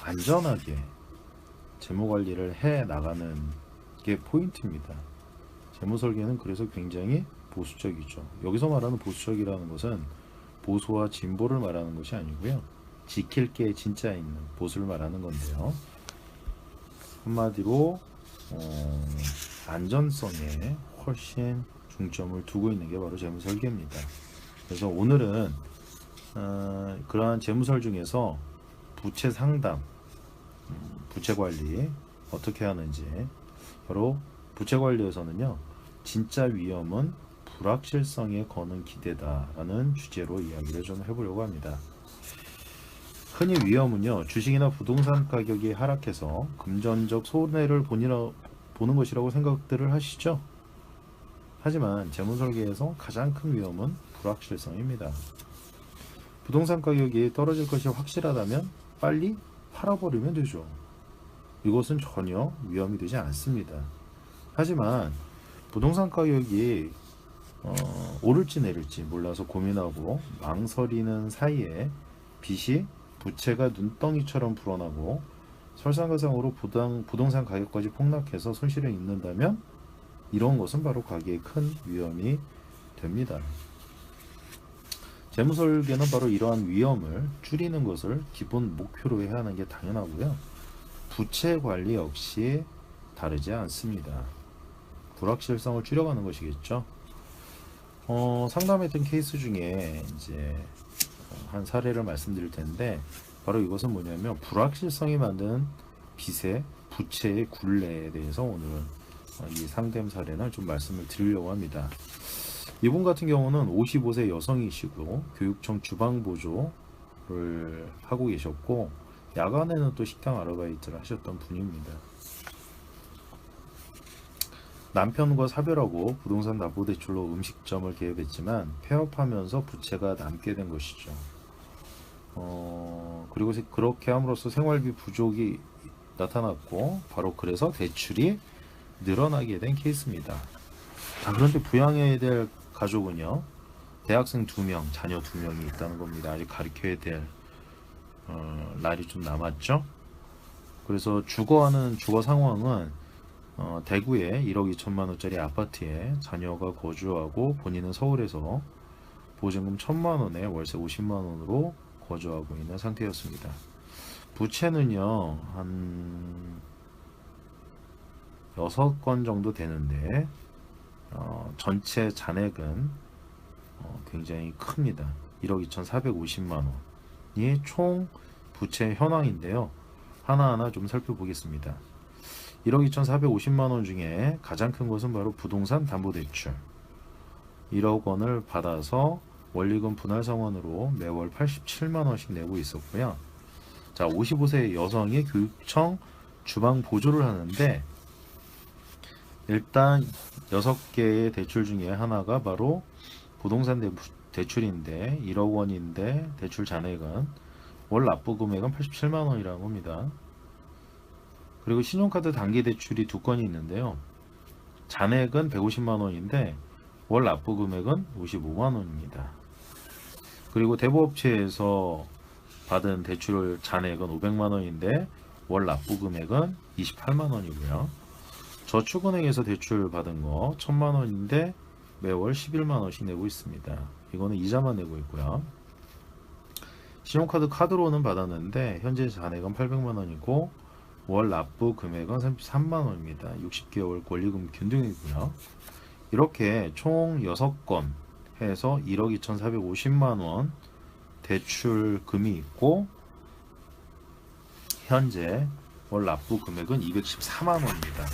안전하게 재무 관리를 해 나가는 게 포인트입니다. 재무 설계는 그래서 굉장히 보수적이죠. 여기서 말하는 보수적이라는 것은 보수와 진보를 말하는 것이 아니고요. 지킬 게 진짜 있는 보수를 말하는 건데요. 한마디로 안전성에 훨씬 중점을 두고 있는 게 바로 재무 설계입니다. 그래서 오늘은 그러한 재무설 중에서 부채 상담, 부채 관리 어떻게 하는지, 바로 부채 관리에서는요, 진짜 위험은 불확실성에 거는 기대다라는 주제로 이야기를 좀 해보려고 합니다. 흔히 위험은요, 주식이나 부동산 가격이 하락해서 금전적 손해를 보는 것이라고 생각들을 하시죠. 하지만 재무설계에서 가장 큰 위험은 불확실성입니다. 부동산 가격이 떨어질 것이 확실하다면 빨리 팔아버리면 되죠. 이것은 전혀 위험이 되지 않습니다. 하지만 부동산 가격이 오를지 내릴지 몰라서 고민하고 망설이는 사이에 빚이 부채가 눈덩이처럼 불어나고 설상가상으로 부동산 가격까지 폭락해서 손실을 입는다면 이런 것은 바로 가계의 큰 위험이 됩니다. 재무설계는 바로 이러한 위험을 줄이는 것을 기본 목표로 해야 하는 게 당연하고요. 부채 관리 역시 다르지 않습니다. 불확실성을 줄여가는 것이겠죠. 상담했던 케이스 중에 이제 한 사례를 말씀드릴 텐데, 바로 이것은 뭐냐면 불확실성이 만든 빚의 부채의 굴레에 대해서 오늘은 이 상담 사례는 좀 말씀을 드리려고 합니다. 이분 같은 경우는 55세 여성이시고 교육청 주방보조를 하고 계셨고 야간에는 또 식당 아르바이트를 하셨던 분입니다. 남편과 사별하고 부동산 담보대출로 음식점을 개업했지만 폐업하면서 부채가 남게 된 것이죠. 그리고 그렇게 함으로써 생활비 부족이 나타났고 바로 그래서 대출이 늘어나게 된 케이스입니다. 자, 그런데 부양해야 될 가족은요, 대학생 2명, 자녀 2명이 있다는 겁니다. 아직 가르쳐야 될 날이 좀 남았죠. 그래서 주거 상황은 대구에 1억 2천만 원짜리 아파트에 자녀가 거주하고 본인은 서울에서 보증금 1천만 원에 월세 50만 원으로 거주하고 있는 상태였습니다. 부채는요, 한 6건 정도 되는데 전체 잔액은 굉장히 큽니다. 1억 2,450만 원이 총 부채 현황인데요. 하나하나 좀 살펴보겠습니다. 1억 2,450만 원 중에 가장 큰 것은 바로 부동산 담보대출 1억 원을 받아서 원리금 분할 상환으로 매월 87만 원씩 내고 있었고요. 자, 55세 여성이 교육청 주방 보조를 하는데 일단 6개의 대출 중에 하나가 바로 부동산 대출인데 1억 원인데 대출 잔액은 월 납부 금액은 87만 원이라는 겁니다. 그리고 신용카드 단기 대출이 2건이 있는데요. 잔액은 150만 원인데 월 납부 금액은 55만 원입니다. 그리고 대부업체에서 받은 대출 잔액은 500만 원인데 월 납부 금액은 28만 원이고요. 저축은행에서 대출 받은 거 1000만 원인데 매월 11만 원씩 내고 있습니다. 이거는 이자만 내고 있고요. 신용카드 카드로는 받았는데 현재 잔액은 800만 원이고 월 납부 금액은 33만 원입니다. 60개월 권리금 균등이고요. 이렇게 총 6건 해서 1억 2,450만 원 대출금이 있고 현재 월 납부 금액은 214만 원입니다.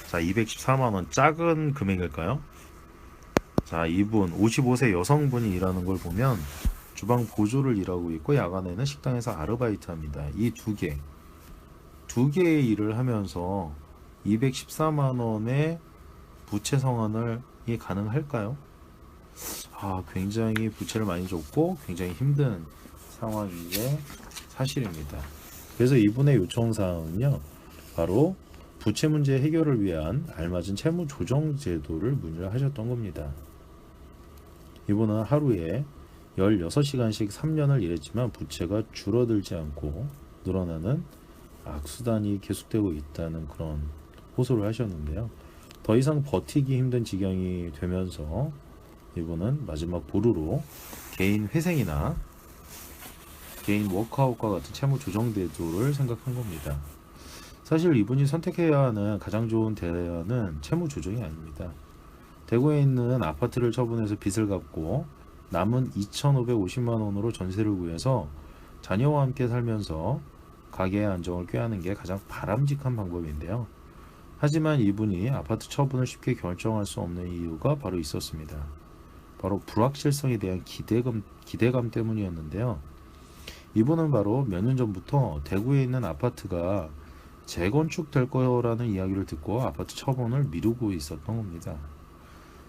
자, 214만 원 작은 금액일까요? 자, 이분 55세 여성분이 일하는 걸 보면 주방 보조를 일하고 있고 야간에는 식당에서 아르바이트 합니다. 이 두 개의 일을 하면서 214만 원의 부채 상환이 가능할까요? 굉장히 부채를 많이 줬고 굉장히 힘든 상황인 게 사실입니다. 그래서 이분의 요청 사항은요, 바로 부채 문제 해결을 위한 알맞은 채무 조정 제도를 문의를 하셨던 겁니다. 이분은 하루에 16시간씩 3년을 일했지만 부채가 줄어들지 않고 늘어나는 악수단이 계속되고 있다는 그런 호소를 하셨는데요. 더 이상 버티기 힘든 지경이 되면서 이분은 마지막 보루로 개인 회생이나 개인 워크아웃과 같은 채무 조정 대도를 생각한 겁니다. 사실 이분이 선택해야 하는 가장 좋은 대안은 채무 조정이 아닙니다. 대구에 있는 아파트를 처분해서 빚을 갚고 남은 2,550만 원으로 전세를 구해서 자녀와 함께 살면서 가계의 안정을 꾀하는 게 가장 바람직한 방법인데요. 하지만 이분이 아파트 처분을 쉽게 결정할 수 없는 이유가 바로 있었습니다. 바로 불확실성에 대한 기대감 때문이었는데요. 이분은 바로 몇 년 전부터 대구에 있는 아파트가 재건축될 거라는 이야기를 듣고 아파트 처분을 미루고 있었던 겁니다.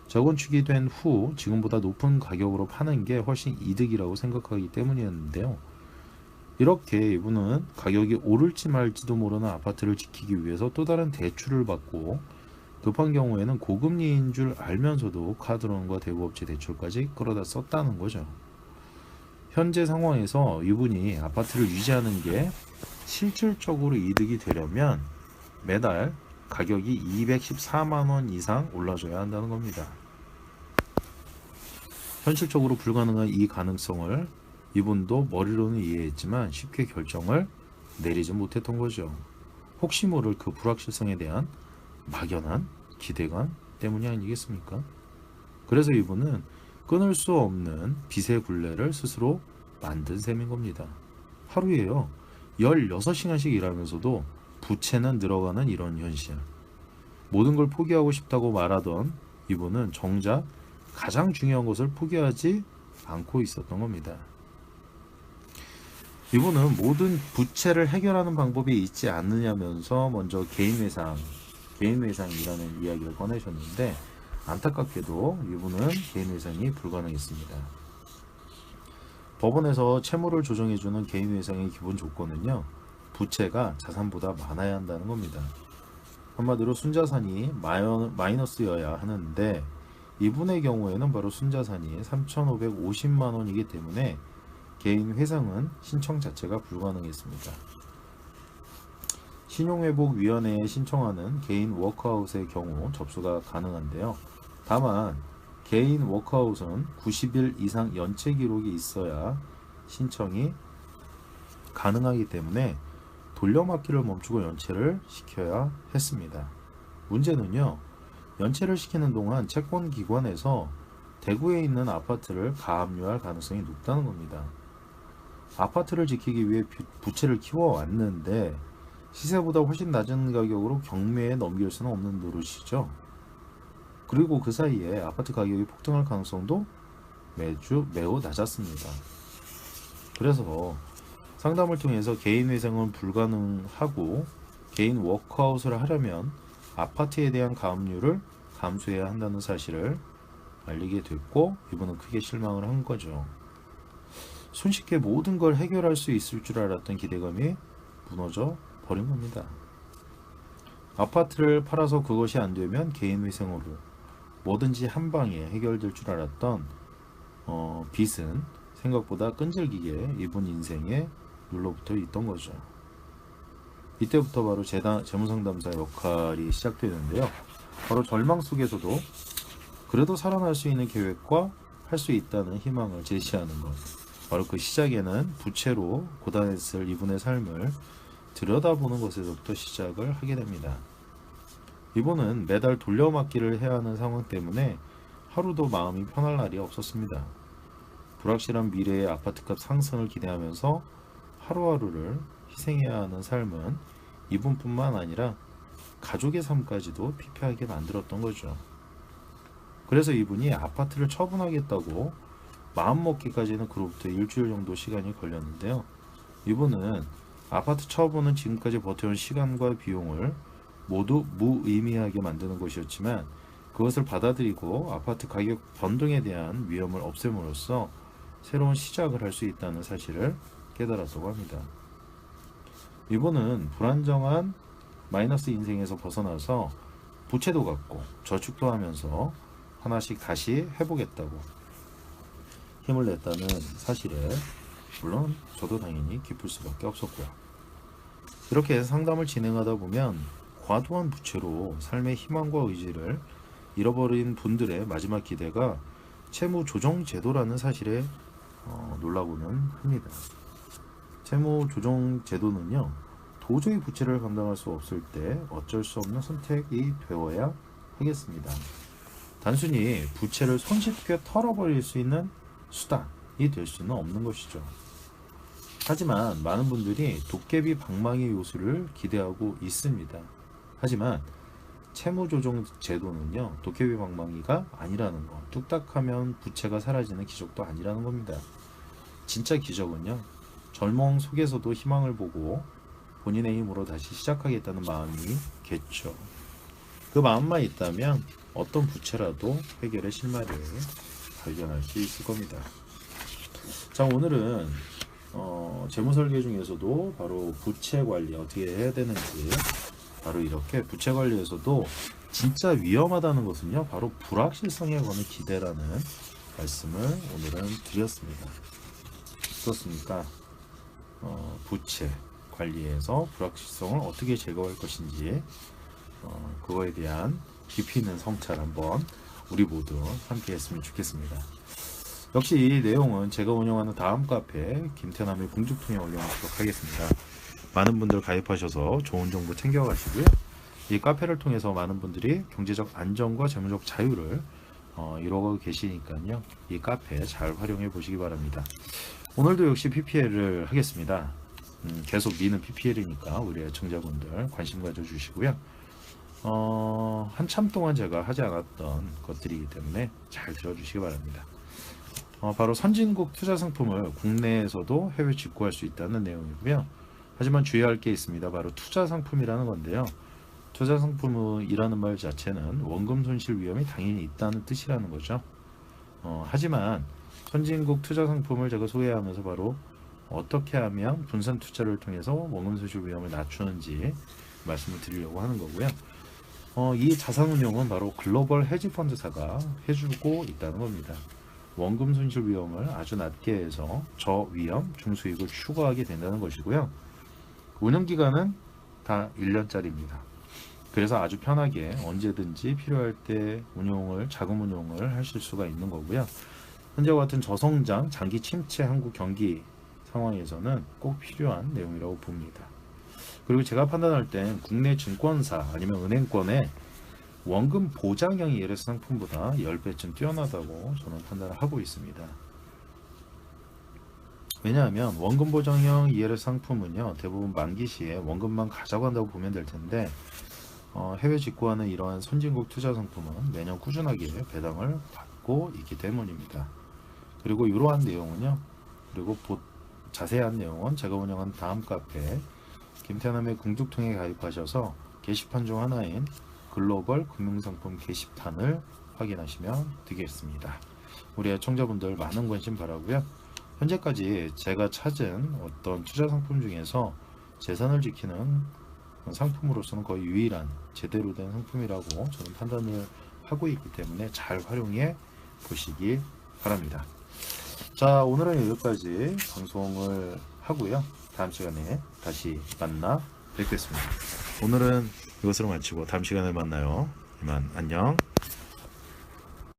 재건축이 된 후 지금보다 높은 가격으로 파는 게 훨씬 이득이라고 생각하기 때문이었는데요. 이렇게 이분은 가격이 오를지 말지도 모르는 아파트를 지키기 위해서 또 다른 대출을 받고 급한 경우에는 고금리인 줄 알면서도 카드론과 대부업체 대출까지 끌어다 썼다는 거죠. 현재 상황에서 이분이 아파트를 유지하는 게 실질적으로 이득이 되려면 매달 가격이 214만 원 이상 올라줘야 한다는 겁니다. 현실적으로 불가능한 이 가능성을 이분도 머리로는 이해했지만 쉽게 결정을 내리지 못했던 거죠. 혹시 모를 그 불확실성에 대한 막연한 기대감 때문이 아니겠습니까? 그래서 이분은 끊을 수 없는 빚의 굴레를 스스로 만든 셈인 겁니다. 하루에요 16시간씩 일하면서도 부채는 늘어가는 이런 현실. 모든 걸 포기하고 싶다고 말하던 이분은 정작 가장 중요한 것을 포기하지 않고 있었던 겁니다. 이분은 모든 부채를 해결하는 방법이 있지 않느냐면서 먼저 개인회상이라는 이야기를 꺼내셨는데 안타깝게도 이분은 개인회상이 불가능했습니다. 법원에서 채무를 조정해주는 개인회상의 기본 조건은요, 부채가 자산보다 많아야 한다는 겁니다. 한마디로 순자산이 마이너스여야 하는데 이분의 경우에는 바로 순자산이 3,550만 원이기 때문에 개인회상은 신청 자체가 불가능했습니다. 신용회복위원회에 신청하는 개인 워크아웃의 경우 접수가 가능한데요. 다만 개인 워크아웃은 90일 이상 연체 기록이 있어야 신청이 가능하기 때문에 돌려막기를 멈추고 연체를 시켜야 했습니다. 문제는요, 연체를 시키는 동안 채권기관에서 대구에 있는 아파트를 가압류할 가능성이 높다는 겁니다. 아파트를 지키기 위해 부채를 키워왔는데 시세보다 훨씬 낮은 가격으로 경매에 넘길 수는 없는 노릇이죠. 그리고 그 사이에 아파트 가격이 폭등할 가능성도 매우 낮았습니다. 그래서 상담을 통해서 개인 회생은 불가능하고 개인 워크아웃을 하려면 아파트에 대한 가압류를 감수해야 한다는 사실을 알리게 됐고 이분은 크게 실망을 한 거죠. 손쉽게 모든 걸 해결할 수 있을 줄 알았던 기대감이 무너져 버린 겁니다. 아파트를 팔아서 그것이 안 되면 개인 회생으로 뭐든지 한 방에 해결될 줄 알았던 빚은 생각보다 끈질기게 이분 인생에 눌러붙어 있던 거죠. 이때부터 바로 재무상담사 역할이 시작되는데요. 바로 절망 속에서도 그래도 살아날 수 있는 계획과 할 수 있다는 희망을 제시하는 것. 바로 그 시작에는 부채로 고단했을 이분의 삶을 들여다보는 것에서부터 시작을 하게 됩니다. 이분은 매달 돌려막기를 해야 하는 상황 때문에 하루도 마음이 편할 날이 없었습니다. 불확실한 미래의 아파트값 상승을 기대하면서 하루하루를 희생해야 하는 삶은 이분뿐만 아니라 가족의 삶까지도 피폐하게 만들었던 거죠. 그래서 이분이 아파트를 처분하겠다고 마음먹기까지는 그로부터 일주일 정도 시간이 걸렸는데요. 이분은 아파트 처분은 지금까지 버텨온 시간과 비용을 모두 무의미하게 만드는 것이었지만 그것을 받아들이고 아파트 가격 변동에 대한 위험을 없앰으로써 새로운 시작을 할 수 있다는 사실을 깨달았다고 합니다. 이분은 불안정한 마이너스 인생에서 벗어나서 부채도 갚고 저축도 하면서 하나씩 다시 해보겠다고 힘을 냈다는 사실에 물론 저도 당연히 기쁠 수밖에 없었고요. 이렇게 상담을 진행하다 보면 과도한 부채로 삶의 희망과 의지를 잃어버린 분들의 마지막 기대가 채무 조정 제도라는 사실에 놀라고는 합니다. 채무 조정 제도는요, 도저히 부채를 감당할 수 없을 때 어쩔 수 없는 선택이 되어야 하겠습니다. 단순히 부채를 손쉽게 털어버릴 수 있는 수단이 될 수는 없는 것이죠. 하지만 많은 분들이 도깨비 방망이 요술을 기대하고 있습니다. 하지만 채무조정 제도는요, 도깨비 방망이가 아니라는 거, 뚝딱하면 부채가 사라지는 기적도 아니라는 겁니다. 진짜 기적은요, 절망 속에서도 희망을 보고 본인의 힘으로 다시 시작하겠다는 마음이겠죠. 그 마음만 있다면 어떤 부채라도 해결의 실마리를 발견할 수 있을 겁니다. 자, 오늘은 재무설계 중에서도 바로 부채 관리 어떻게 해야 되는지, 바로 이렇게 부채 관리에서도 진짜 위험하다는 것은요, 바로 불확실성에 거는 기대라는 말씀을 오늘은 드렸습니다. 어떻습니까? 부채 관리에서 불확실성을 어떻게 제거할 것인지, 그거에 대한 깊이 있는 성찰 한번 우리 모두 함께 했으면 좋겠습니다. 역시 이 내용은 제가 운영하는 다음 카페 김태남의 공주통에 올려놓도록 하겠습니다. 많은 분들 가입하셔서 좋은 정보 챙겨가시고요. 이 카페를 통해서 많은 분들이 경제적 안정과 재무적 자유를 이루고 계시니까요. 이 카페 잘 활용해 보시기 바랍니다. 오늘도 역시 PPL을 하겠습니다. 계속 미는 PPL이니까 우리 애청자분들 관심 가져주시고요. 한참 동안 제가 하지 않았던 것들이기 때문에 잘 들어주시기 바랍니다. 바로 선진국 투자 상품을 국내에서도 해외 직구할 수 있다는 내용이고요. 하지만 주의할 게 있습니다. 바로 투자 상품이라는 건데요. 투자 상품이라는 말 자체는 원금 손실 위험이 당연히 있다는 뜻이라는 거죠. 하지만 선진국 투자 상품을 제가 소개하면서 바로 어떻게 하면 분산 투자를 통해서 원금 손실 위험을 낮추는지 말씀을 드리려고 하는 거고요. 이 자산운용은 바로 글로벌 헤지펀드사가 해주고 있다는 겁니다. 원금 손실 위험을 아주 낮게 해서 저위험, 중수익을 추구하게 된다는 것이고요. 운영기간은 다 1년짜리입니다. 그래서 아주 편하게 언제든지 필요할 때 자금 운용을 하실 수가 있는 거고요. 현재와 같은 저성장, 장기 침체 한국 경기 상황에서는 꼭 필요한 내용이라고 봅니다. 그리고 제가 판단할 땐 국내 증권사 아니면 은행권의 원금 보장형 ELS 상품보다 10배쯤 뛰어나다고 저는 판단을 하고 있습니다. 왜냐하면 원금 보장형 ELS 상품은요, 대부분 만기 시에 원금만 가져간다고 보면 될 텐데, 해외 직구하는 이러한 선진국 투자 상품은 매년 꾸준하게 배당을 받고 있기 때문입니다. 그리고 이러한 내용은요, 그리고 자세한 내용은 제가 운영한 다음 카페 김태남의 궁죽통에 가입하셔서 게시판 중 하나인 글로벌 금융상품 게시판을 확인하시면 되겠습니다. 우리 애청자분들 많은 관심 바라고요. 현재까지 제가 찾은 어떤 투자 상품 중에서 재산을 지키는 상품으로서는 거의 유일한 제대로 된 상품이라고 저는 판단을 하고 있기 때문에 잘 활용해 보시기 바랍니다. 자, 오늘은 여기까지 방송을 하고요. 다음 시간에 다시 만나 뵙겠습니다. 오늘은 이것으로 마치고 다음 시간에 만나요. 이만 안녕.